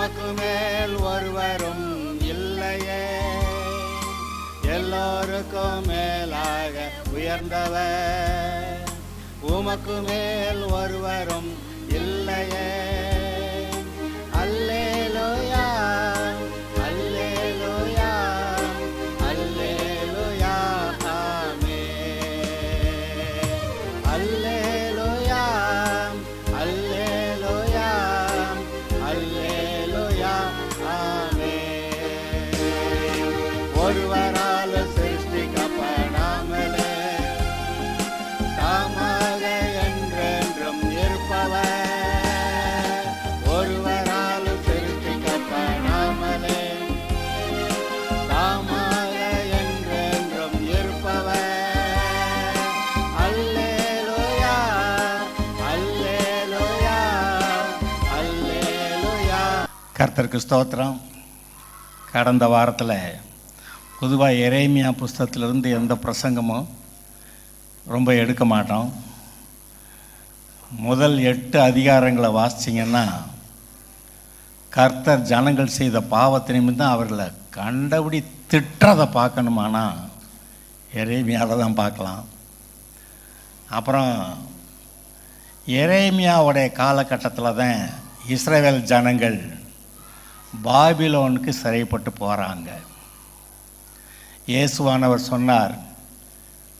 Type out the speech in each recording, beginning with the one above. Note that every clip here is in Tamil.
உமக்கு மேல் ஒருவரும் இல்லையே, எல்லோருக்கும் மேலாக உயர்ந்தவர். உமக்கு மேல் ஒருவரும் இல்லையே. அல்லேலூயா, அல்லேலூயா, அல்லேலூயா, ஆமென். அல்லேலூயா, அல்லேலூயா, அல்லேலூயா, ஆமென். ஒருவரால் சிருஷ்டிக்கப்படாமலே தாமாக என்றென்றும் இருப்பவர். ஒருவரால் சிருஷ்டிக்கப்படாமலே தாமாக என்றென்றும் இருப்பவர். அல்லேலூயா, அல்லேலூயா, அல்லேலூயா. கர்த்தருக்கு ஸ்தோத்திரம். கடந்த வாரத்தில் பொதுவாக எரேமியா புஸ்தகத்திலிருந்து எந்த பிரசங்கமும் ரொம்ப எடுக்க மாட்டோம். முதல் 8 அதிகாரங்களை வாசிச்சிங்கன்னா கர்த்தர் ஜனங்கள் செய்த பாவத்தை நிமித்தம் அவர்களை கண்டபடி திட்டுறதை பார்க்கணுமானா எரேமியாவில் தான் பார்க்கலாம். அப்புறம் எரேமியாவுடைய காலகட்டத்தில் தான் இஸ்ரவேல் ஜனங்கள் பாபிலோனுக்கு சிறைப்பட்டு போகிறாங்க. இயேசுவானவர் சொன்னார்,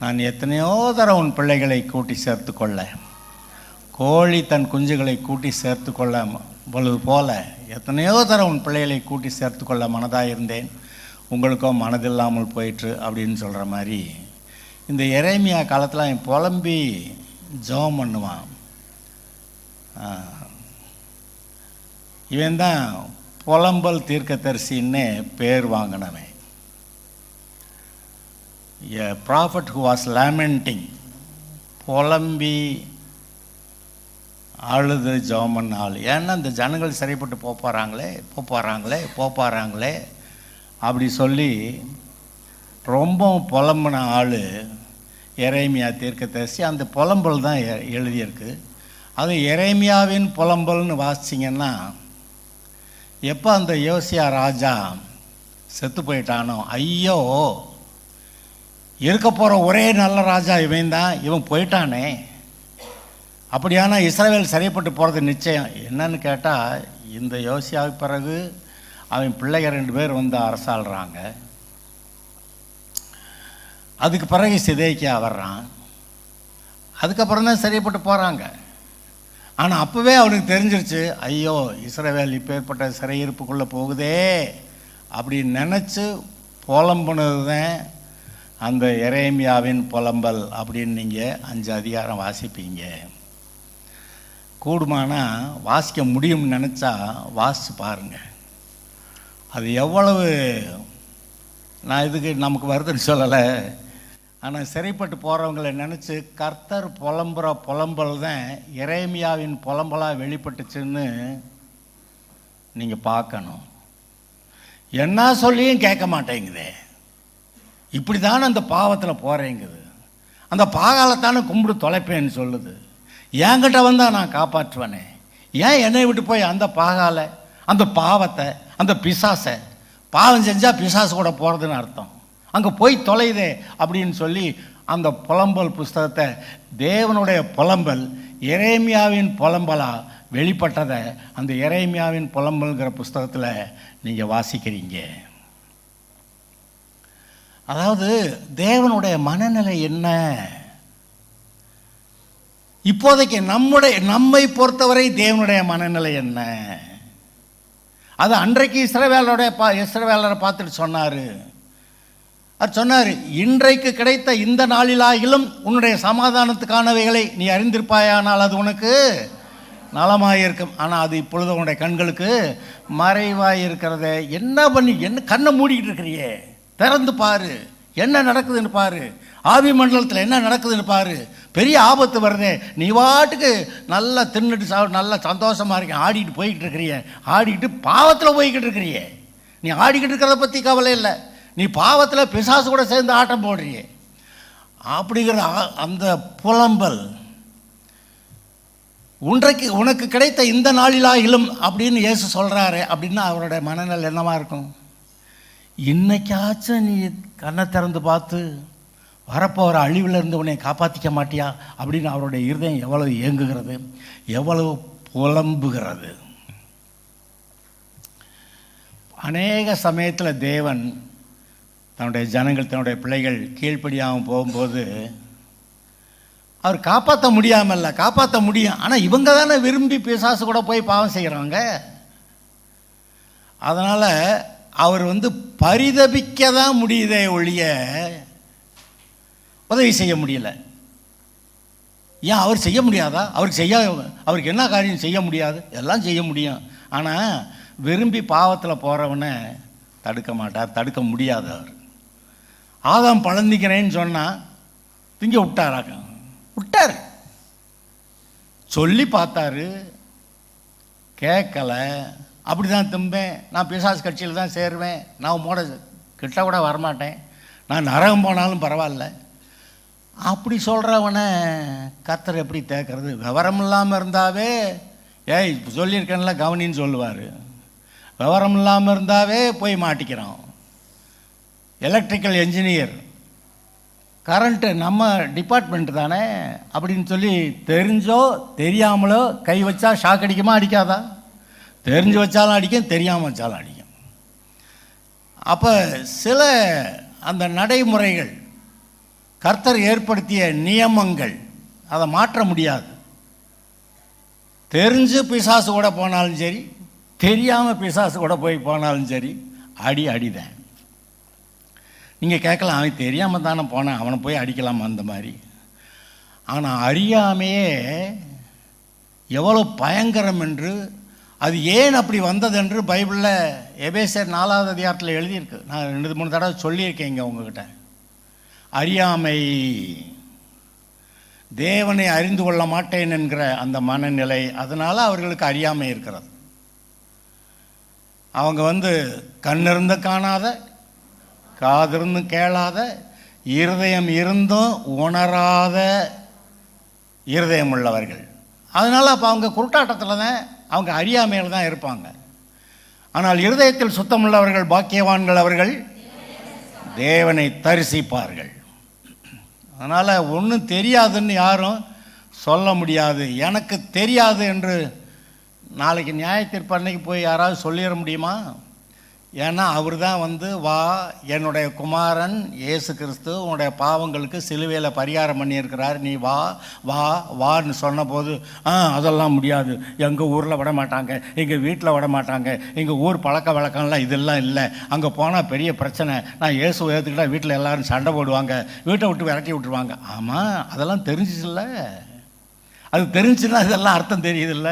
நான் எத்தனையோ தரம் உன் பிள்ளைகளை கூட்டி சேர்த்து கொள்ள, கோழி தன் குஞ்சுகளை கூட்டி சேர்த்து கொள்ள பொழுது போல எத்தனையோ தரம் உன் பிள்ளைகளை கூட்டி சேர்த்து கொள்ள மனதாக இருந்தேன், உங்களுக்கோ மனதில்லாமல் போயிற்று அப்படின்னு சொல்கிற மாதிரி இந்த எரேமியா காலத்தில் அவன் புலம்பி ஜெபம் பண்ணுவான். இவன் தான் புலம்பல் தீர்க்கதரிசின்னு பேர் வாங்கினவன். A prophet who was lamenting, புலம்பி அழுது ஜெபம் பண்ண ஆள். ஏன்னா இந்த ஜனங்கள் சிறைப்பட்டு போகிறாங்களே அப்படி சொல்லி ரொம்ப புலம்பின ஆள் எரேமியா தீர்க்கதரிசி. அந்த புலம்பல் தான் எழுதியிருக்கு. அது எரேமியாவின் புலம்பல்னு வாசிச்சிங்கன்னா எப்போ அந்த யோசியா ராஜா செத்து போயிட்டானோ, ஐயோ இருக்க போகிற ஒரே நல்ல ராஜா இவன் தான், இவன் போயிட்டானே, அப்படியானா இஸ்ரவேல் சிறைப்பட்டு போகிறது நிச்சயம். என்னன்னு கேட்டால் இந்த யோசியாவுக்கு பிறகு அவன் பிள்ளைகள் 2 பேர் வந்து அரசாள்றாங்க. அதுக்கு பிறகு சிதேக்கியா வர்றான். அதுக்கப்புறம் தான் சிறைப்பட்டு போகிறாங்க. ஆனால் அப்போவே அவனுக்கு தெரிஞ்சிருச்சு, ஐயோ இஸ்ரவேல் இப்போ ஏற்பட்ட சிறையிருப்புக்குள்ளே போகுதே அப்படின்னு நினச்சி புலம்புனது தான் அந்த எரேமியாவின் புலம்பல் அப்படின்னு நீங்கள் 5 அதிகாரம் வாசிப்பீங்க. கூடுமானா வாசிக்க முடியும்னு நினச்சா வாசித்து பாருங்கள். அது எவ்வளவு, நான் இதுக்கு நமக்கு வருதுன்னு சொல்லலை, ஆனால் சிறைப்பட்டு போகிறவங்களை நினச்சி கர்த்தர் புலம்புற புலம்பல் தான் எரேமியாவின் புலம்பலாக வெளிப்பட்டுச்சுன்னு நீங்கள் பார்க்கணும். என்ன சொல்லியும் கேட்க மாட்டேங்குதே, இப்படி தானே அந்த பாவத்தில் போகிறேங்குது, அந்த பாகாலத்தானே கும்பிடு தொலைப்பேன்னு சொல்லுது, என்கிட்ட வந்தால் நான் காப்பாற்றுவேனே, ஏன் என்னை விட்டு போய் அந்த பாகால அந்த பாவத்தை அந்த பிசாசை, பாவம் செஞ்சால் பிசாசு கூட போகிறதுன்னு அர்த்தம், அங்கே போய் தொலைதே அப்படின்னு சொல்லி அந்த புலம்பல் புஸ்தகத்தை தேவனுடைய புலம்பல் எரேமியாவின் புலம்பலாக வெளிப்பட்டதை அந்த எரேமியாவின் புலம்பல்ங்கிற புஸ்தகத்தில் நீங்கள் வாசிக்கிறீங்க. அதாவது தேவனுடைய மனநிலை என்ன, இப்போதைக்கு நம்மை பொறுத்தவரை தேவனுடைய மனநிலை என்ன, அது அன்றைக்கு இஸ்ரவேலரை பார்த்துட்டு சொன்னார். அவர் சொன்னார், இன்றைக்கு கிடைத்த இந்த நாளிலாகிலும் உன்னுடைய சமாதானத்துக்கானவைகளை நீ அறிந்திருப்பாயானால் அது உனக்கு நலமாயிருக்கும். ஆனால் அது இப்பொழுது உன்னுடைய கண்களுக்கு மறைவாக இருக்கிறத என்ன கண்ணை மூடிக்கிட்டு இருக்கிறியே, திறந்து பாரு, என்ன நடக்குதுன்னு பாரு, ஆவி மண்டலத்தில் என்ன நடக்குதுன்னு பாரு, பெரிய ஆபத்து வருதே, நீ வாட்டுக்கு நல்லா தின்னுட்டு நல்லா சந்தோஷமாக இருக்க ஆடிக்கிட்டு போய்கிட்டு இருக்கிறிய, ஆடிக்கிட்டு பாவத்தில் போய்கிட்டு இருக்கிறிய, நீ ஆடிக்கிட்டு இருக்கிறத பற்றி கவலை இல்லை, நீ பாவத்தில் பிசாசு கூட சேர்ந்து ஆட்டம் போடுறிய அப்படிங்கிற அந்த புலம்பல் உனக்கு கிடைத்த இந்த நாளிலாயிலும் அப்படின்னு இயேசு சொல்கிறாரு அப்படின்னா அவருடைய மனநிலை என்னவா இருக்கும்? இன்னைக்காச்சும் நீ கண்ணை திறந்து பார்த்து வரப்போகிற அழிவில் இருந்து உன்னை காப்பாற்றிக்க மாட்டியா அப்படின்னு அவருடைய இருதயம் எவ்வளவு இயங்குகிறது, எவ்வளவு புலம்புகிறது. அநேக சமயத்தில் தேவன் தன்னுடைய ஜனங்கள், தன்னுடைய பிள்ளைகள் கீழ்ப்படியாமல் போகும்போது அவர் காப்பாற்ற முடியாமல்ல, காப்பாற்ற முடியும். ஆனால் இவங்க தானே விரும்பி பிசாசு கூட போய் பாவம் செய்கிறாங்க. அதனால் அவர் பரிதபிக்க தான் முடியுதே ஒழிய உதவி செய்ய முடியல. ஏன் அவர் செய்ய முடியாதா? அவருக்கு என்ன காரியம் செய்ய முடியாது? எல்லாம் செய்ய முடியும். ஆனால் விரும்பி பாவத்தில் போகிறவனை தடுக்க மாட்டார், தடுக்க முடியாது. அவர் ஆதாம் பழந்திக்கிறேன்னு சொன்னால் திங்க விட்டார். சொல்லி பார்த்தாரு, கேட்கலை. அப்படி தான் திம்பேன், நான் பிசாசு கட்சியில் தான் சேருவேன், நான் உம்மோட கிட்ட கூட வரமாட்டேன், நான் நரகம் போனாலும் பரவாயில்ல அப்படி சொல்கிறவனை கர்த்தர் எப்படி தேக்கிறது? விவரம் இல்லாமல் இருந்தாவே ஏய் சொல்லியிருக்கேன்ல கவனின்னு சொல்லுவார். விவரம் இல்லாமல் இருந்தாவே போய் மாட்டிக்கிறான். எலக்ட்ரிக்கல் என்ஜினியர், கரண்ட்டு நம்ம டிபார்ட்மெண்ட்டு தானே அப்படின்னு சொல்லி தெரிஞ்சோ தெரியாமலோ கை வச்சா ஷாக் அடிக்குமா அடிக்காதா? தெரிஞ்சு வச்சாலும் அடிக்கும், தெரியாமல் வச்சாலும் அடிக்கும். அப்போ சில அந்த நடைமுறைகள், கர்த்தர் ஏற்படுத்திய நியமங்கள், அதை மாற்ற முடியாது. தெரிஞ்சு பிசாசு கூட போனாலும் சரி, தெரியாமல் பிசாசு கூட போய் போனாலும் சரி, அடிதான். நீங்கள் கேட்கலாம், அவன் தெரியாமல் தானே போனான், அவனை போய் அடிக்கலாமா அந்த மாதிரி. ஆனால் அறியாமையே எவ்வளோ பயங்கரம் என்று, அது ஏன் அப்படி வந்தது என்று பைபிளில் எபேசியர் 4வது அதிகாரத்தில் எழுதியிருக்கு. நான் 2-3 தடவை சொல்லியிருக்கேன் இங்கே உங்ககிட்ட. அறியாமை, தேவனை அறிந்து கொள்ள மாட்டேன் என்கிற அந்த மனநிலை, அதனால் அவர்களுக்கு அறியாமை இருக்கிறது. அவங்க கண்ணிருந்து காணாத, காதிருந்து கேளாத, இருதயம் இருந்தும் உணராத இருதயம் உள்ளவர்கள். அதனால் அப்போ அவங்க குருட்டாட்டத்தில் தான், அவங்க அறியாமையில் தான் இருப்பாங்க. ஆனால் இருதயத்தில் சுத்தமுள்ளவர்கள் பாக்கியவான்கள், அவர்கள் தேவனை தரிசிப்பார்கள். அதனால் ஒன்றும் தெரியாதுன்னு யாரும் சொல்ல முடியாது. எனக்கு தெரியாது என்று நாளைக்கு நியாயத்தீர்ப்பு அன்னைக்கு போய் யாராவது சொல்லிட முடியுமா? ஏன்னா அவர் தான் வா, என்னுடைய குமாரன் இயேசு கிறிஸ்து உன்னுடைய பாவங்களுக்கு சிலுவையில் பரிகாரம் பண்ணியிருக்கிறார், நீ வா வா வான்னு சொன்னபோது அதெல்லாம் முடியாது, எங்கள் ஊரில் விட மாட்டாங்க, எங்கள் வீட்டில் விட மாட்டாங்க, எங்கள் ஊர் பழக்க வழக்கம்லாம் இதெல்லாம் இல்லை, அங்கே போனால் பெரிய பிரச்சனை, நான் இயேசு ஏற்றுக்கிட்டால் வீட்டில் எல்லோரும் சண்டை போடுவாங்க, வீட்டை விட்டு விரட்டி விட்டுருவாங்க. ஆமாம், அதெல்லாம் தெரிஞ்சிச்சுல்ல. அது தெரிஞ்சுன்னா இதெல்லாம் அர்த்தம் தெரியுதில்ல.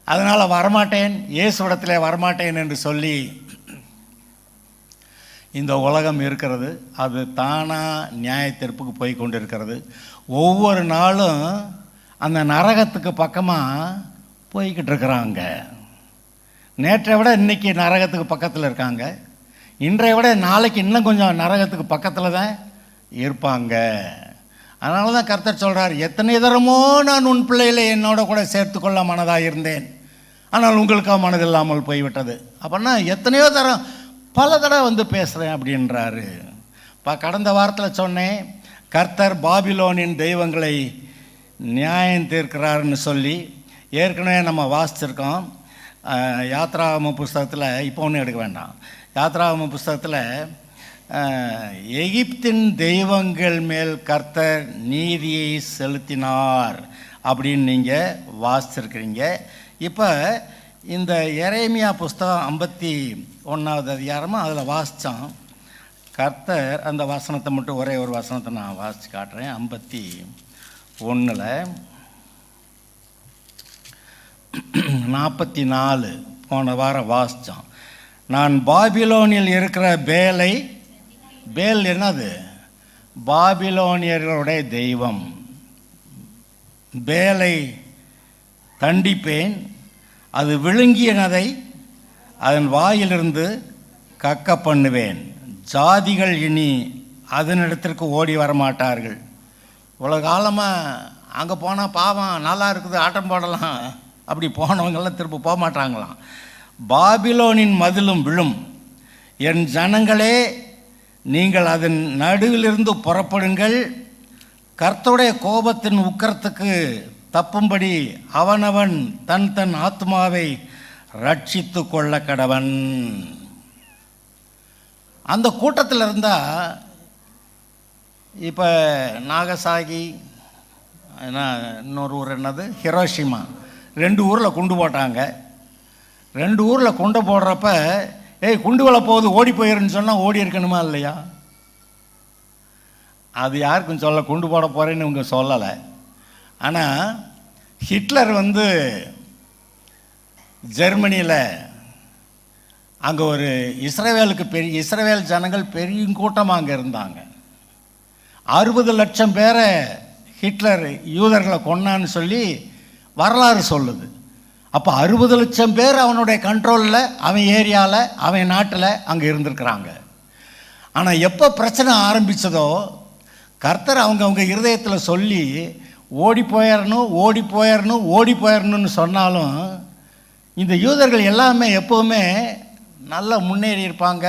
அதனால் வரமாட்டேன், இயேசுவிடத்தில் வரமாட்டேன் என்று சொல்லி இந்த உலகம் இருக்கிறது. அது தானாக நியாயத்தீர்ப்புக்கு போய் கொண்டு இருக்கிறது. ஒவ்வொரு நாளும் அந்த நரகத்துக்கு பக்கமாக போய்கிட்டு இருக்கிறாங்க. நேற்றை விட இன்றைக்கி நரகத்துக்கு பக்கத்தில் இருக்காங்க. இன்றைய விட நாளைக்கு இன்னும் கொஞ்சம் நரகத்துக்கு பக்கத்தில் தான் இருப்பாங்க. அதனால தான் கர்த்தர் சொல்கிறார், எத்தனை தரமோ நான் உன் பிள்ளைகளை என்னோட கூட சேர்த்து கொள்ள மனதாக இருந்தேன், ஆனால் உங்களுக்காக மனதில்லாமல் போய்விட்டது. அப்படின்னா எத்தனையோ தரம் பல தடவை பேசுகிறேன் அப்படின்றாரு. இப்போ கடந்த வாரத்தில் சொன்னேன், கர்த்தர் பாபிலோனின் தெய்வங்களை நியாயம் தீர்க்கிறாருன்னு சொல்லி ஏற்கனவே நம்ம வாசிச்சிருக்கோம். யாத்ராகம புஸ்தகத்தில், இப்போ ஒன்றும் எடுக்க வேண்டாம், யாத்ராகம புஸ்தகத்தில் எகிப்தின் தெய்வங்கள் மேல் கர்த்தர் நீதியை செலுத்தினார் அப்படின்னு நீங்கள் வாசிச்சிருக்கிறீங்க. இப்போ இந்த எரேமியா புஸ்தகம் 51வது அதிகாரமாக அதில் வாசித்தோம். கர்த்தர் அந்த வசனத்தை மட்டும், ஒரே ஒரு வசனத்தை நான் வாசித்து காட்டுறேன். 51 44 போன வாரம் வாசித்தோம். நான் பாபிலோனில் இருக்கிற பேல் என்னது? பாபிலோனியர்களுடைய தெய்வம். பேலை தண்டிப்பேன், அது விழுங்கியனதை அதன் வாயிலிருந்து கக்க பண்ணுவேன், ஜாதிகள் இனி அதனிடத்திற்கு ஓடி வரமாட்டார்கள். இவ்வளோ காலமாக அங்கே போனால் பாவம் நல்லா இருக்குது ஆட்டம் போடலாம், அப்படி போனவங்கெல்லாம் திரும்ப போக மாட்டாங்களாம். பாபிலோனின் மதிலும் விழும், என் ஜனங்களே நீங்கள் அதன் நடுவிலிருந்து புறப்படுங்கள், கர்த்தருடைய கோபத்தின் உக்கிரத்துக்கு தப்பும்படி அவனவன் தன் தன் ஆத்மாவை ரட்சித்து கொள்ள கடவன். அந்த கூட்டத்தில் இருந்தால் இப்போ நாகசாகி, இன்னொரு ஊர் என்னது, ஹிரோஷிமா, 2 ஊரில் குண்டு போட்டாங்க. 2 ஊரில் குண்டை போடுறப்ப ஏய் குண்டு வலை போகுது ஓடி போயிருன்னு சொன்னால் ஓடி இருக்கணுமா இல்லையா? அது யாருக்கும் சொல்ல, குண்டு போட போகிறேன்னு இவங்க சொல்லலை. ஆனால் ஹிட்லர் ஜெர்மனியில் அங்கே ஒரு இஸ்ரவேல் ஜனங்கள் பெரிய கூட்டமாக அங்கே இருந்தாங்க. 60 லட்சம் பேரை ஹிட்லர் யூதர்களை கொன்னான்னு சொல்லி வரலாறு சொல்லுது. அப்போ 60 லட்சம் பேர் அவனுடைய கண்ட்ரோலில், அவன் ஏரியாவில், அவன் நாட்டில் அங்கே இருந்திருக்கிறாங்க. ஆனால் எப்போ பிரச்சனை ஆரம்பித்ததோ கர்த்தர் அவங்க இருதயத்தில் சொல்லி ஓடி போயிடணும்னு சொன்னாலும் இந்த யூதர்கள் எல்லாமே எப்போவுமே நல்லா முன்னேறி இருப்பாங்க,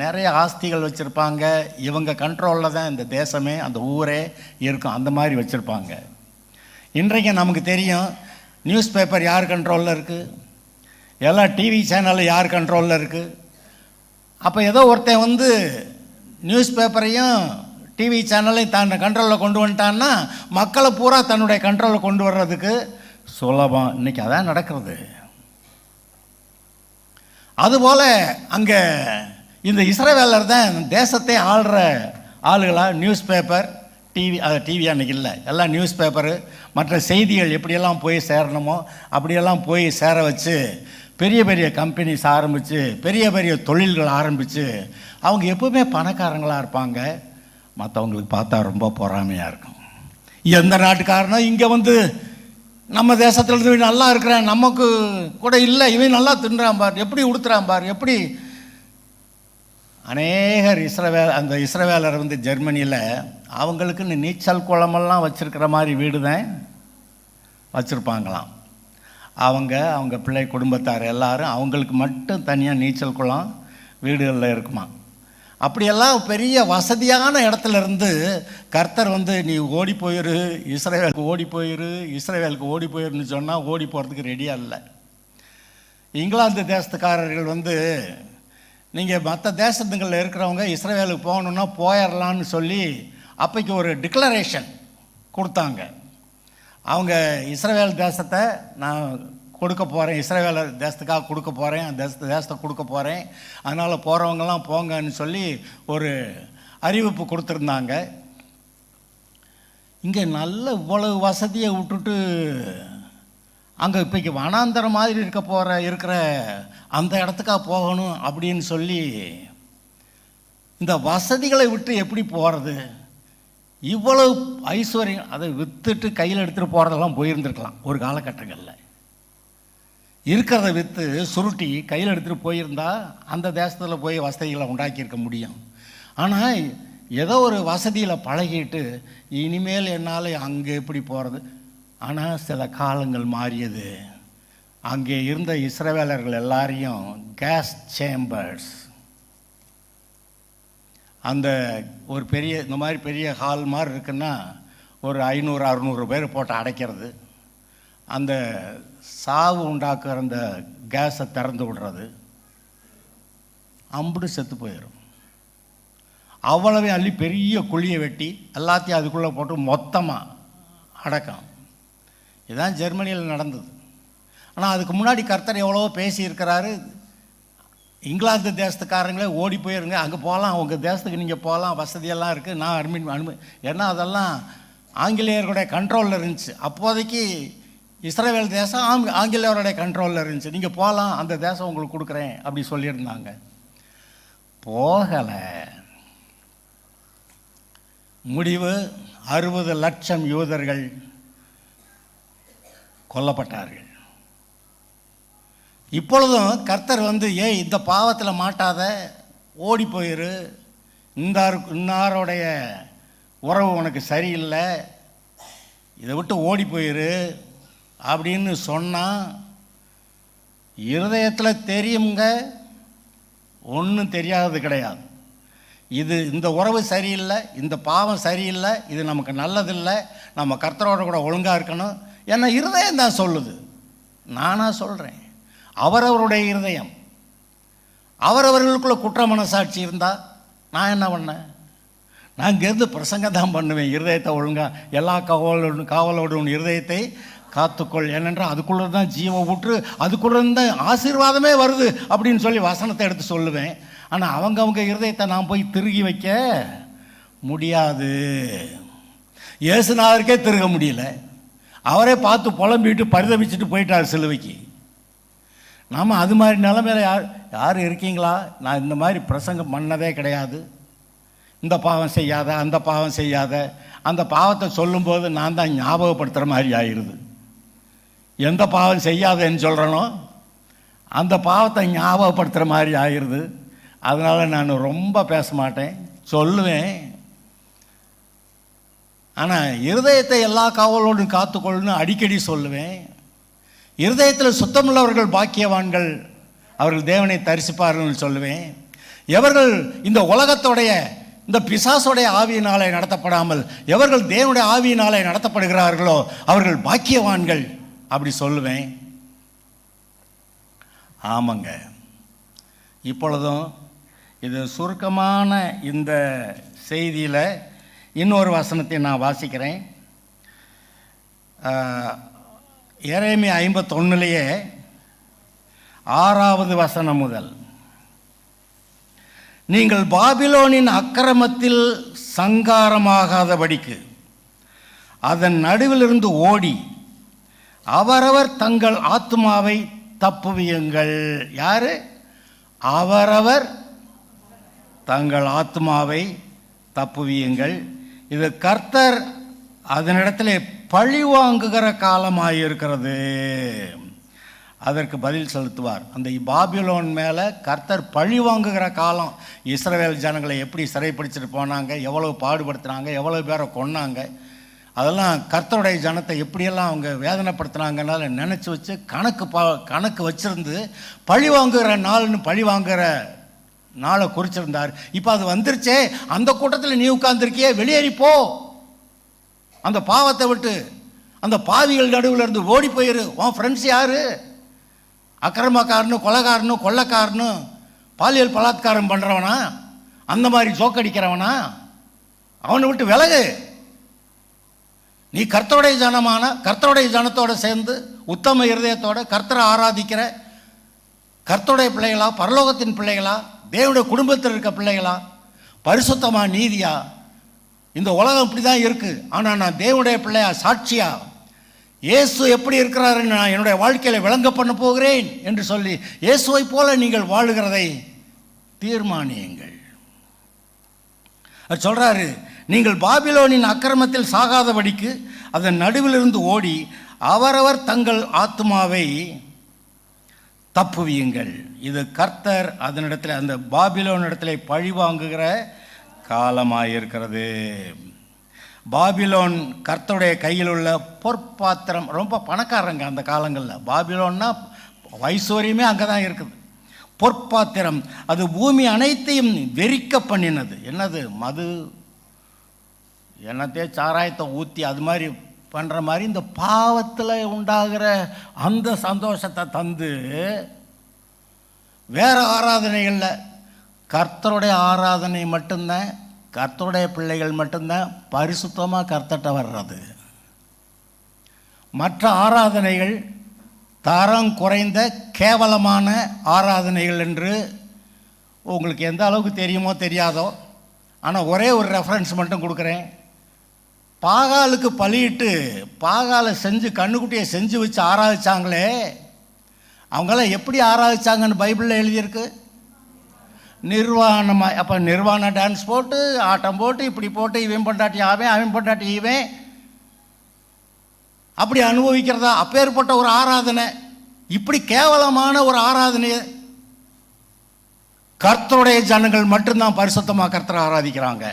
நிறைய ஆஸ்திகள் வச்சுருப்பாங்க, இவங்க கண்ட்ரோலில் தான் இந்த தேசமே அந்த ஊரே இருக்கும், அந்த மாதிரி வச்சுருப்பாங்க. இன்றைக்கு நமக்கு தெரியும் நியூஸ் பேப்பர் யார் கண்ட்ரோலில் இருக்குது, எல்லா டிவி சேனலும் யார் கண்ட்ரோலில் இருக்குது. அப்போ ஏதோ ஒருத்தன் நியூஸ் பேப்பரையும் டிவி சேனலையும் தன் கண்ட்ரோலில் கொண்டு வந்துட்டான்னா மக்களை பூரா தன்னுடைய கண்ட்ரோலில் கொண்டு வர்றதுக்கு சுலபம். இன்றைக்கி அதான் நடக்கிறது. அதுபோல் அங்கே இந்த இஸ்ரவேலர் தான் தேசத்தை ஆள்ற ஆளுகளாக நியூஸ் பேப்பர், டிவி, அது டிவி அன்றைக்கி இல்லை, எல்லாம் நியூஸ் பேப்பரு, மற்ற செய்திகள் எப்படியெல்லாம் போய் சேரணுமோ அப்படியெல்லாம் போய் சேர வச்சு பெரிய பெரிய கம்பெனிஸ் ஆரம்பித்து பெரிய பெரிய தொழில்கள் ஆரம்பித்து அவங்க எப்போவுமே பணக்காரங்களாக இருப்பாங்க. மற்றவங்களுக்கு பார்த்தா ரொம்ப பொறாமையாக இருக்கும். எந்த நாட்டுக்காரனோ இங்கே நம்ம தேசத்தில் இருந்து நல்லா இருக்கிறேன், நமக்கு கூட இல்லை, இவன் நல்லா தின்றான் பார், எப்படி உடுத்துறான் பார், எப்படி. அநேகர் அந்த இஸ்ரவேலர் ஜெர்மனியில் அவங்களுக்குன்னு நீச்சல் குளமெல்லாம் வச்சுருக்கிற மாதிரி வீடு தான் வச்சுருப்பாங்களாம். அவங்க பிள்ளை குடும்பத்தார் எல்லாரும் அவங்களுக்கு மட்டும் தனியாக நீச்சல் குளம் வீடுகளில் இருக்குமா. அப்படியெல்லாம் பெரிய வசதியான இடத்துல இருந்து கர்த்தர் நீ ஓடி போயிரு, இஸ்ரவேலுக்கு ஓடி போயிருன்னு சொன்னால் ஓடி போகிறதுக்கு ரெடியாக இல்லை. இங்கிலாந்து தேசத்துக்காரர்கள் நீங்கள் மற்ற தேசத்துங்களில் இருக்கிறவங்க இஸ்ரவேலுக்கு போகணுன்னா போயிடலான்னு சொல்லி அப்போக்கு ஒரு டிக்ளரேஷன் கொடுத்தாங்க. அவங்க இஸ்ரவேல் தேசத்தை நான் கொடுக்க போகிறேன், இஸ்ரவேல் தேசத்துக்காக கொடுக்க போகிறேன், அந்த தேசத்தை கொடுக்க போகிறேன், அதனால் போகிறவங்கெல்லாம் போங்கன்னு சொல்லி ஒரு அறிவிப்பு கொடுத்துருந்தாங்க. இங்கே நல்ல இவ்வளவு வசதியை விட்டுட்டு அங்கே இப்போக்கி வனாந்தரம் மாதிரி இருக்கிற அந்த இடத்துக்காக போகணும் அப்படின்னு சொல்லி இந்த வசதிகளை விட்டு எப்படி போகிறது? இவ்வளவு ஐஸ்வர்யம், அதை விற்றுட்டு கையில் எடுத்துகிட்டு போகிறதெல்லாம் போயிருந்துருக்கலாம் ஒரு காலகட்டங்களில். இருக்கிறத விற்று சுருட்டி கையில் எடுத்துகிட்டு போயிருந்தா அந்த தேசத்தில் போய் வசதிகளை உண்டாக்கியிருக்க முடியும். ஆனால் ஏதோ ஒரு வசதியில் பழகிட்டு இனிமேல் என்னால் அங்கே எப்படி போகிறது. ஆனால் சில காலங்கள் மாறியது. அங்கே இருந்த இஸ்ரவேலர்கள் எல்லாரையும் கேஸ் சேம்பர்ஸ், அந்த ஒரு பெரிய இந்த மாதிரி பெரிய ஹால் மாதிரி இருக்குன்னா ஒரு 500-600 பேர் போட்டு அடைக்கிறது, அந்த சாவு உண்டாக்குற அந்த கேஸை திறந்து விடுறது, அம்புடு செத்து போயிடும். அவ்வளவே அள்ளி பெரிய குழியை வெட்டி எல்லாத்தையும் அதுக்குள்ளே போட்டு மொத்தமாக அடக்கம். இதுதான் ஜெர்மனியில் நடந்தது. ஆனால் அதுக்கு முன்னாடி கர்த்தர் எவ்வளோ பேசியிருக்கிறாரு. இங்கிலாந்து தேசத்துக்காரங்களே ஓடி போயிருங்க, அங்கே போகலாம், உங்கள் தேசத்துக்கு நீங்கள் போகலாம், வசதியெல்லாம் இருக்குது, நான் அனுமதி ஏன்னா அதெல்லாம் ஆங்கிலேயர்களுடைய கண்ட்ரோலில் இருந்துச்சு. அப்போதைக்கு இஸ்ரவேல் தேசம் ஆங்கிலேயருடைய கண்ட்ரோலில் இருந்துச்சு. நீங்கள் போகலாம், அந்த தேசம் உங்களுக்கு கொடுக்குறேன் அப்படி சொல்லியிருந்தாங்க. போகலை. முடிவு 60 லட்சம் யூதர்கள் கொல்லப்பட்டார்கள். இப்பொழுதும் கர்த்தர் ஏய் இந்த பாவத்தில் மாட்டாத, ஓடி போயிரு, இன்னாருடைய உறவு உனக்கு சரியில்லை, இதை விட்டு ஓடி போயிரு அப்படின்னு சொன்னால் இருதயத்தில் தெரியுங்க, ஒன்றும் தெரியாதது கிடையாது. இந்த உறவு சரியில்லை, இந்த பாவம் சரியில்லை, இது நமக்கு நல்லதில்லை, நம்ம கர்த்தரோட கூட ஒழுங்காக இருக்கணும். ஏன்னா இருதயம் தான் சொல்லுது, நானாக சொல்கிறேன். அவரவருடைய இருதயம், அவரவர்களுக்குள்ள குற்ற மனசாட்சி இருந்தால் நான் என்ன பண்ணேன்? நான் இங்கேருந்து பிரசங்கம் தான் பண்ணுவேன். இருதயத்தை ஒழுங்காக எல்லா காவலோடும் இருதயத்தை காத்துக்கொள், ஏனென்றால் அதுக்குள்ளே தான் ஜீவ ஊற்று, அதுக்குள்ளே தான் ஆசீர்வாதமே வருது அப்படின்னு சொல்லி வசனத்தை எடுத்து சொல்லுவேன். ஆனால் அவங்க இருதயத்தை நான் போய் திருகி வைக்க முடியாது. இயேசுநாதருக்கே திருக முடியல, அவரே பார்த்து புலம்பிட்டு பரிதவிச்சுட்டு போயிட்டார் சிலுவைக்கு. நாம் அது மாதிரி நிலைமையில் யார் இருக்கீங்களா? நான் இந்த மாதிரி பிரசங்கம் பண்ணதே கிடையாது. இந்த பாவம் செய்யாத, அந்த பாவம் செய்யாத, அந்த பாவத்தை சொல்லும்போது நான் தான் ஞாபகப்படுத்துகிற மாதிரி ஆயிடுது. எந்த பாவம் செய்யாதேன்னு சொல்கிறனோ அந்த பாவத்தை ஞாபகப்படுத்துகிற மாதிரி ஆயிடுது. அதனால் நான் ரொம்ப பேச மாட்டேன், சொல்லுவேன். ஆனால் இருதயத்தை எல்லா காவலோடும் காத்துக்கொள்ளுன்னு அடிக்கடி சொல்லுவேன். இருதயத்தில் சுத்தமுள்ளவர்கள் பாக்கியவான்கள், அவர்கள் தேவனை தரிசிப்பார்கள் சொல்லுவேன். எவர்கள் இந்த உலகத்தோடைய இந்த பிசாசுடைய ஆவியினாலே நடத்தப்படாமல் எவர்கள் தேவனுடைய ஆவியினாலே நடத்தப்படுகிறார்களோ அவர்கள் பாக்கியவான்கள் அப்படி சொல்லுவேன். ஆமாங்க. இப்பொழுதும் இது சுருக்கமான இந்த செய்தியில் இன்னொரு வசனத்தை நான் வாசிக்கிறேன். எரேமியா 51 6வது வசனம் முதல், நீங்கள் பாபிலோனின் அக்கிரமத்தில் சங்காரமாகாதபடிக்கு அதன் நடுவிலிருந்து ஓடி அவரவர் தங்கள் ஆத்துமாவை தப்புவியுங்கள். யாரு? அவரவர் தங்கள் ஆத்துமாவை தப்புவியுங்கள். இது கர்த்தர் அதனிடத்திலே பழி வாங்குகிற காலமாயிருக்கிறது. அதற்கு பதில் செலுத்துவார். அந்த பாபிலோன் மேலே கர்த்தர் பழி வாங்குகிற காலம். இஸ்ரவேல் ஜனங்களை எப்படி சிறைப்பிடிச்சிட்டு போனாங்க, எவ்வளவு பாடுபடுத்தினாங்க, எவ்வளவு பேரை கொன்னாங்க, அதெல்லாம் கர்த்தருடைய ஜனத்தை எப்படியெல்லாம் அவங்க வேதனைப்படுத்தினாங்கனால நினச்சி வச்சு கணக்கு வச்சுருந்து பழி வாங்குகிற நாள்னு பழி வாங்குகிற நாளை குறிச்சிருந்தார். இப்போ அது வந்துருச்சே, அந்த கூட்டத்தில் நீ உட்கார்ந்துருக்கியே, வெளியேறிப்போ, அந்த பாவத்தை விட்டு அந்த பாவிகள் நடுவில் இருந்து ஓடி போயிரு. உன் ஃப்ரெண்ட்ஸ் யாரு? அக்கிரமக்காரனும் கொலைகாரனும் கொள்ளைக்காரனும் பாலியல் பலாத்காரம் பண்ணுறவனா, அந்த மாதிரி ஜோக்கடிக்கிறவனா, அவனை விட்டு விலகு. நீ கர்த்தருடைய ஜனமான கர்த்தருடைய ஜனத்தோடு சேர்ந்து உத்தம இருதயத்தோட கர்த்தரை ஆராதிக்கிற கர்த்தருடைய பிள்ளைகளா, பரலோகத்தின் பிள்ளைகளா, தேவனுடைய குடும்பத்தில் இருக்க பிள்ளைகளா, பரிசுத்தமா, நீதியா? இந்த உலகம் இப்படி தான் இருக்குது, ஆனால் நான் தேவனுடைய பிள்ளையா, சாட்சியா, இயேசு எப்படி இருக்கிறாருன்னு நான் என்னுடைய வாழ்க்கையில் விளங்க பண்ண போகிறேன் என்று சொல்லி இயேசுவை போல நீங்கள் வாழுகிறதை தீர்மானியுங்கள். அது சொல்கிறாரு, நீங்கள் பாபிலோனின் அக்கிரமத்தில் சாகாதபடிக்கு அதன் நடுவிலிருந்து ஓடி அவரவர் தங்கள் ஆத்மாவை தப்புவியுங்கள். இது கர்த்தர் அதனிடத்தில் அந்த பாபிலோன் இடத்துல பழி வாங்குகிற காலமாயிருக்கிறது. பாபிலோன் கர்த்தருடைய கையில் உள்ள பொற்பாத்திரம். ரொம்ப பணக்காரங்க அந்த காலங்களில். பாபிலோன்னா ஐஸ்வர்யமே அங்கே தான் இருக்குது. பொற்பாத்திரம், அது பூமி அனைத்தையும் வெறிக்க பண்ணினது. என்னது? மது, என்னத்தையே சாராயத்தை ஊற்றி அது மாதிரி பண்ணுற மாதிரி இந்த பாவத்தில் உண்டாகிற அந்த சந்தோஷத்தை தந்து வேறு ஆராதனைகளில் கர்த்தருடைய ஆராதனை மட்டும்தான், கர்த்தருடைய பிள்ளைகள் மட்டும்தான் பரிசுத்தமாக கர்த்தட்ட வர்றது. மற்ற ஆராதனைகள் தரம் குறைந்த கேவலமான ஆராதனைகள் என்று உங்களுக்கு எந்த அளவுக்கு தெரியுமோ தெரியாதோ, ஆனால் ஒரே ஒரு ரெஃபரன்ஸ் மட்டும் கொடுக்குறேன். பாகாலுக்கு பலியிட்டு பாகாலை செஞ்சு கண்ணுக்குட்டியை செஞ்சு வச்சு ஆராதிச்சாங்களே, அவங்களாம் எப்படி ஆராதிச்சாங்கன்னு பைபிளில் எழுதியிருக்கு. நிர்வாணமாக. அப்போ நிர்வாண டான்ஸ் போட்டு ஆட்டம் போட்டு இப்படி போட்டு இவன் பொண்டாட்டி அவன் பொண்டாட்டி இவன் அப்படி அனுபவிக்கிறதா? அப்பேற்பட்ட ஒரு ஆராதனை, இப்படி கேவலமான ஒரு ஆராதனையை கர்த்தருடைய ஜனங்கள் மட்டும்தான் பரிசுத்தமாக கர்த்தரை ஆராதிக்கிறாங்க.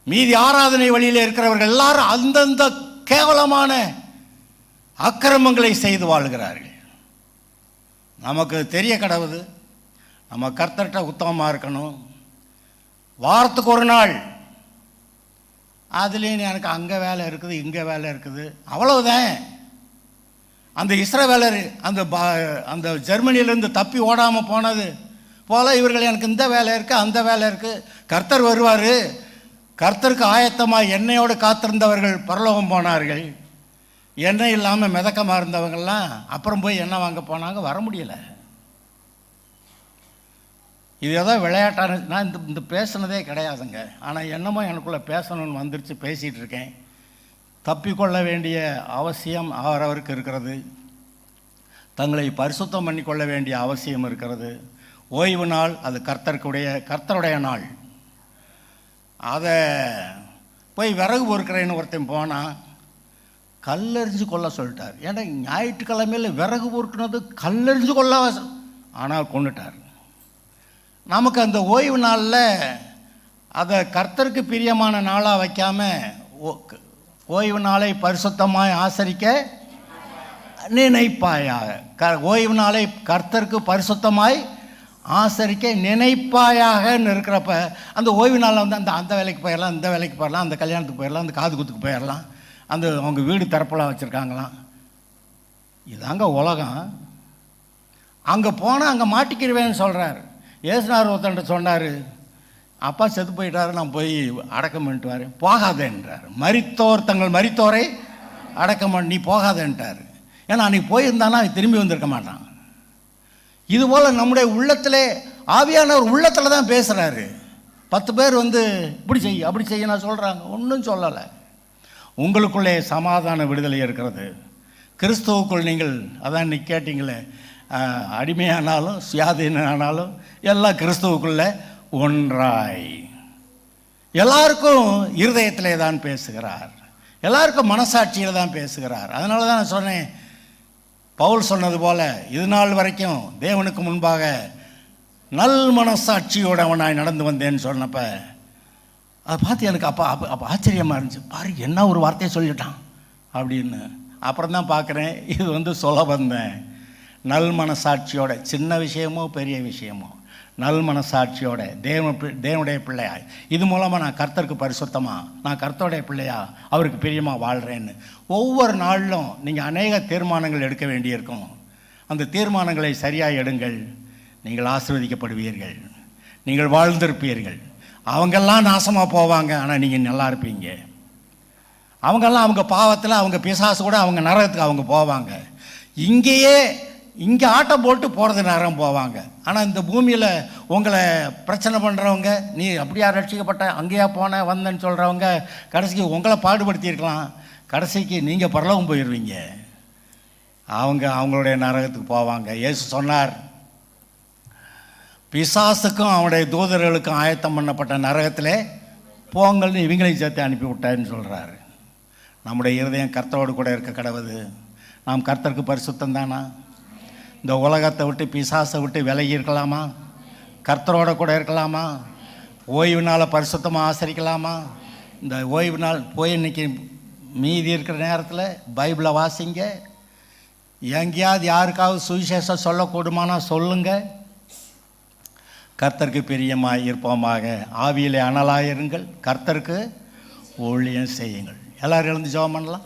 மீதி ஆராதனை வழியில் இருக்கிறவர்கள் எல்லாரும் அந்தந்த கேவலமான அக்கிரமங்களை செய்து வாழ்கிறார்கள். நமக்கு தெரிய கடவுது நம்ம கர்த்தர்கிட்ட உத்தமமாக இருக்கணும். வாரத்துக்கு ஒரு நாள் அதுலேயும் எனக்கு அங்கே வேலை இருக்குது, இங்கே வேலை இருக்குது, அவ்வளவுதான். அந்த இஸ்ரவேலர் அந்த ஜெர்மனியிலேருந்து தப்பி ஓடாமல் போனது போல இவர்கள் எனக்கு இந்த வேலை இருக்குது, அந்த வேலை இருக்குது. கர்த்தர் வருவார். கர்த்தருக்கு ஆயத்தமாக எண்ணெயோடு காத்திருந்தவர்கள் பரலோகம் போனார்கள். எண்ணெய் இல்லாமல் மிதக்கமாக இருந்தவங்கள்லாம் அப்புறம் போய் எண்ணெய் வாங்க போனாங்க, வர முடியலை. இது ஏதோ விளையாட்டான நான் இந்த பேசுனதே கிடையாதுங்க. ஆனால் என்னமோ எனக்குள்ளே பேசணும்னு வந்துருச்சு, பேசிகிட்டு இருக்கேன். தப்பிக்கொள்ள வேண்டிய அவசியம் அவரவருக்கு இருக்கிறது. தங்களை பரிசுத்தம் பண்ணிக்கொள்ள வேண்டிய அவசியம் இருக்கிறது. ஓய்வு நாள் அது கர்த்தருடைய நாள். அதை போய் விறகு பொறுக்கிறேன்னு ஒருத்தன் போனால் கல்லெறிஞ்சு கொள்ள சொல்லிட்டார். ஏன்னா ஞாயிற்றுக்கிழமையில் விறகு பொறுக்கினது கல்லெறிஞ்சு கொள்ள, ஆனால் கொண்டுட்டார். நமக்கு அந்த ஓய்வு நாளில் அதை கர்த்தருக்கு பிரியமான நாளாக வைக்காமல் ஓய்வு நாளை பரிசுத்தமாய் ஆசரிக்க நினைப்பாயாக. ஓய்வு நாளை கர்த்தருக்கு பரிசுத்தமாய் ஆசரிக்க நினைப்பாயாகன்னு இருக்கிறப்ப அந்த ஓய்வு நாளில் வந்து அந்த வேலைக்கு போயிடலாம், இந்த வேலைக்கு போயிடலாம், அந்த கல்யாணத்துக்கு போயிடலாம், அந்த காது குத்துக்கு போயிடலாம், அவங்க வீடு திறப்பெல்லாம் வச்சுருக்காங்களாம். இதாங்க உலகம். அங்கே போனால் அங்கே மாட்டிக்கிடுவேன்னு சொல்கிறார். ஏசுனார் ஒருத்தன்ட்ட சொன்னார், அப்பா செத்து போயிட்டாரு, நான் போய் அடக்கம் பண்ணிட்டு வரேன். போகாதேன்றார். தங்கள் மரித்தோரை அடக்கம் பண்ணி நீ போகாதேன்ட்டார். ஏன்னா அன்றைக்கி போயிருந்தானா திரும்பி வந்திருக்க மாட்டான். இதுபோல் நம்முடைய உள்ளத்திலே ஆவியானவர் உள்ளத்தில் தான் பேசுகிறாரு. 10 பேர் வந்து இப்படி செய்ய அப்படி செய்ய நான் சொல்கிறாங்க, ஒன்றும் சொல்லலை. உங்களுக்குள்ளே சமாதான விடுதலை இருக்கிறது. கிறிஸ்துவுக்குள் நீங்கள் அதான் இன்னைக்கு கேட்டிங்களே, அடிமையானாலும் சுயாதீனானாலும் எல்லாம் கிறிஸ்துவுக்குள்ளே ஒன்றாய். எல்லாருக்கும் இருதயத்திலே தான் பேசுகிறார், எல்லாருக்கும் மனசாட்சியில் தான் பேசுகிறார். அதனால தான் நான் சொன்னேன், பவுல் சொன்னது போல இது நாள் வரைக்கும் தேவனுக்கு முன்பாக நல் மனசாட்சியோடு அவனாய் நடந்து வந்தேன்னு சொன்னப்ப அதை பார்த்து எனக்கு அப்போ ஆச்சரியமாக இருந்துச்சு. பாரு என்ன ஒரு வார்த்தையை சொல்லிட்டான் அப்படின்னு. அப்புறம் தான் பார்க்குறேன், இது வந்து சொல்ல வந்தேன். நல் மனசாட்சியோட, சின்ன விஷயமோ பெரிய விஷயமோ நல் மனசாட்சியோட தேவனுடைய பிள்ளையா, இது மூலமாக நான் கர்த்தருக்கு பரிசுத்தமாக, நான் கர்த்தருடைய பிள்ளையா, அவருக்கு பிரியமாக வாழ்கிறேன்னு ஒவ்வொரு நாளிலும் நீங்கள் அநேக தீர்மானங்கள் எடுக்க வேண்டியிருக்கும். அந்த தீர்மானங்களை சரியாக எடுங்கள், நீங்கள் ஆசீர்வதிக்கப்படுவீர்கள், நீங்கள் வாழ்ந்திருப்பீர்கள். அவங்கெல்லாம் நாசமாக போவாங்க, ஆனால் நீங்கள் நல்லா இருப்பீங்க. அவங்கெல்லாம் அவங்க பாவத்தில், அவங்க பிசாசு கூட அவங்க நரகத்துக்கு அவங்க போவாங்க. இங்கே ஆட்டம் போட்டு போகிறது நேரம் போவாங்க. ஆனால் இந்த பூமியில் உங்களை பிரச்சனை பண்ணுறவங்க, நீ அப்படியா ரட்சிக்கப்பட்ட, அங்கேயா போன வந்தேன்னு சொல்கிறவங்க கடைசிக்கு உங்களை பாடுபடுத்தியிருக்கலாம். கடைசிக்கு நீங்கள் பரலோகம் போயிடுவீங்க, அவங்களுடைய நரகத்துக்கு போவாங்க. இயேசு சொன்னார், பிசாசுக்கும் அவனுடைய தூதர்களுக்கும் ஆயத்தம் பண்ணப்பட்ட நரகத்திலே போங்கள்னு இவங்களையும் சேர்த்து அனுப்பி விட்டாருன்னு சொல்கிறாரு. நம்முடைய இருதயம் கர்த்தரோடு கூட இருக்க கடவுது. நாம் கர்த்தருக்கு பரிசுத்தம் தானா? இந்த உலகத்தை விட்டு பிசாசை விட்டு விலகி இருக்கலாமா? கர்த்தரோட கூட இருக்கலாமா? ஓய்வு நாளை பரிசுத்தமாக ஆசரிக்கலாமா? இந்த ஓய்வு நாள் போய் இன்றைக்கி மீதி இருக்கிற நேரத்தில் பைபிளை வாசிங்க. எங்கேயாவது யாருக்காவது சுவிசேஷம் சொல்லக்கூடுமானா சொல்லுங்கள். கர்த்தருக்கு பிரியமாக இருப்போமாக. ஆவியிலே அனலாயிருங்கள், கர்த்தருக்கு ஊழியம் செய்யுங்கள். எல்லோரும் எழுந்து ஜெபம் பண்ணலாம்.